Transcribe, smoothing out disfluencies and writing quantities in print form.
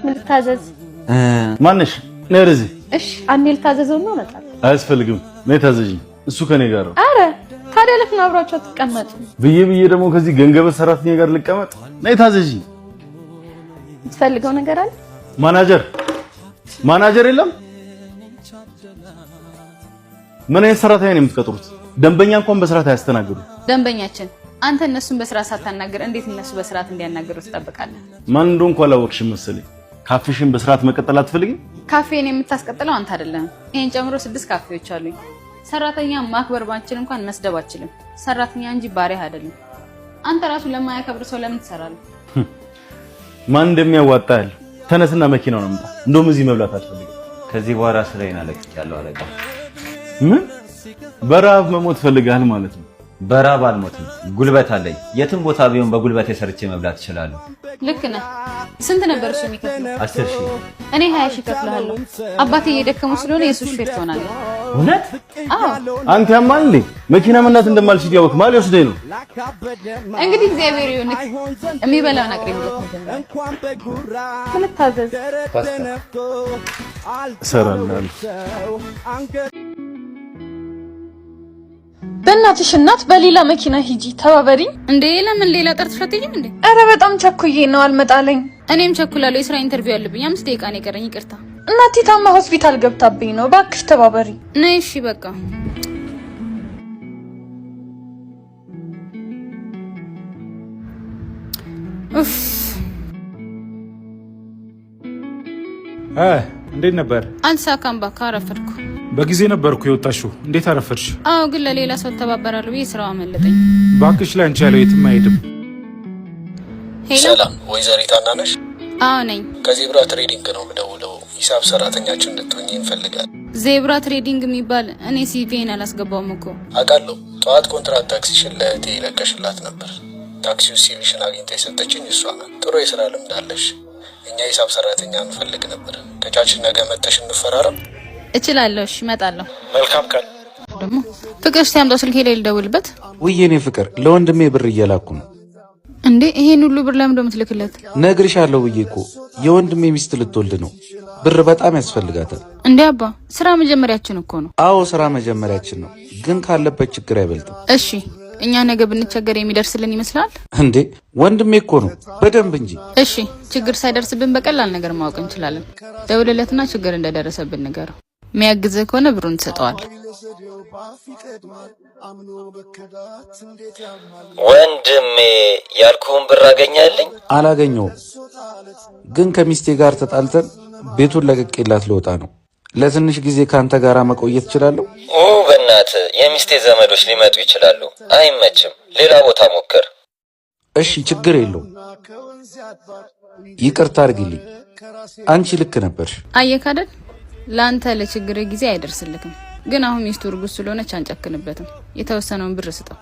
ምን ልታዘዝ? ማነሽ? ነርዚ እሺ አንዴ ልታዘዘው ነው መጣ። አያስፈልግም ነይ ታዘዥኝ። እሱ ከኔ ጋር ነው። አረ ታዲያ ለምን አብራችሁ ተቀመጡ? ብዬ ደግሞ ከዚህ ገንገበ ሰራተኛ ጋር ልቀመጥ? ነይ ታዘዥኝ። ትፈልገው ነገር አለ? ማናጀር የለም? ምን አይነት ሰራተኛ ነው የምትቀጥሩት? ደንበኛ እንኳን በስርዓት አያስተናግዱ። ደንበኛችን አንተ እነሱን በስርዓት ሳታናገር እንዴት እነሱ በስርዓት እንዲያናገሩ ትጠብቃለህ? ማን እንደሆንኩ አላወቅሽም መሰለኝ። ካፌሽን በስርዓት መቀጠል አትፈልጊም? ካፌን የምታስቀጥለው አንተ አይደለም። ይሄን ጨምሮ 6 ካፌዎች አሉኝ። ሰራተኛ ማክበር ባንችል እንኳን መስደብ አችልም። ሰራተኛ እንጂ ባሪያ አይደለም። አንተ ራሱ ለማያከብር ሰው ለምን ትሰራለህ? ማን እንደሚያዋጣ ያለ ተነስና መኪናውን አምጣ። እንደውም እዚህ መብላት አትፈልግም። ከዚህ በኋላ ስራዬን አለቅቻለሁ አለቃ። ምን በራብ መሞት ፈልጋል ማለት ነው? በራብ አልሞትም፣ ጉልበት አለኝ። የትም ቦታ ቢሆን በጉልበት ሰርቼ መብላት እችላለሁ። ልክ ነህ። ስንት ነበር እሱ የሚከፍለው? 10,000። እኔ 20,000 ከፍላለሁ። አባቴ እየደከሙ ስለሆነ የሱ ሹፌር ትሆናለህ። እውነት? አዎ። አንተ ያማል እንዴ? መኪና መንዳት እንደማልችል ያወቅ ማል ይወስደኝ ነው። እንግዲህ እግዚአብሔር ይሁንክ። የሚበላውን አቅርብለት ነው። ምን ልታዘዝ? ሰራናል። በእናትሽ እናት በሌላ መኪና ሂጂ ተባበሪ። እንዴ ለምን ሌላ ጠርተሽ አትሄጂም እንዴ? አረ በጣም ቸኩዬ ነው አልመጣለኝ። እኔም ቸኩላለሁ። የስራ ኢንተርቪው አለብኝ። 5 ደቂቃ ነው የቀረኝ። ይቅርታ እናቴ ታማ ሆስፒታል ገብታብኝ ነው። እባክሽ ተባበሪ። ነይ እሺ በቃ። ኡፍ እንዴት ነበር? አልሳካም። ባካ አረፈድኩ። በጊዜ ነበርኩ የወጣሽው። እንዴት አረፈድሽ? አዎ ግን ለሌላ ሰው ተባበራለሁ ብዬ ስራው አመለጠኝ። ባክሽ ላይ አንቺ ያለው የትም አይሄድም። ሰላም ወይዘሪት አና ነሽ? አዎ ነኝ። ከዜብራ ትሬዲንግ ነው የምደውለው። ሂሳብ ሰራተኛችን እንድትሆኚ እንፈልጋለን። ዜብራ ትሬዲንግ የሚባል እኔ ሲቪን አላስገባውም እኮ። አውቃለሁ። ጠዋት ኮንትራት ታክሲሽን ለእህቴ ለቀሽላት ነበር። ታክሲው ሲቪሽን አግኝታ የሰጠችኝ እሷ ናት። ጥሩ የስራ ልምድ አለሽ። እኛ ሂሳብ ሰራተኛ እንፈልግ ነበር። ከቻችን ነገ መተሽ እንፈራረም? እችላለሁ። እሺ እመጣለሁ። መልካም ቀን። ደግሞ ፍቅር ሲያምጣው ስልኬ ላይ ልደውልበት። ውዬኔ ፍቅር ለወንድሜ ብር እየላኩ ነው። እንዴ ይሄን ሁሉ ብር ለምን እንደምትልክለት? ነግርሻለሁ ብዬ እኮ የወንድሜ ሚስት ልትወልድ ነው። ብር በጣም ያስፈልጋታል። እንዴ አባ ስራ መጀመሪያችን እኮ ነው። አዎ ስራ መጀመሪያችን ነው፣ ግን ካለበት ችግር አይበልጥም። እሺ እኛ ነገ ብንቸገር የሚደርስልን ይመስላል? እንዴ ወንድሜ እኮ ነው፣ በደንብ እንጂ። እሺ ችግር ሳይደርስብን በቀላል ነገር ማወቅ እንችላለን። ደውልለትና ችግር እንደደረሰብን ንገረው። የሚያግዝህ ከሆነ ብሩን ትሰጠዋል። ወንድሜ ያልኩህን ብር አገኘህልኝ? አላገኘውም፣ ግን ከሚስቴ ጋር ተጣልተን ቤቱን ለቅቄላት ልወጣ ነው። ለትንሽ ጊዜ ካንተ ጋር መቆየት እችላለሁ? በእናትህ የሚስቴ ዘመዶች ሊመጡ ይችላሉ። አይመችም፣ ሌላ ቦታ ሞክር። እሺ ችግር የለውም። ይቅርታ አድርግልኝ። አንቺ ልክ ነበርሽ። አየህ አይደል? ለአንተ ለችግር ጊዜ አይደርስልክም፣ ግን አሁን ሚስቱ እርጉዝ ስለሆነች አንጨክንበትም። የተወሰነውን ብር ስጠው።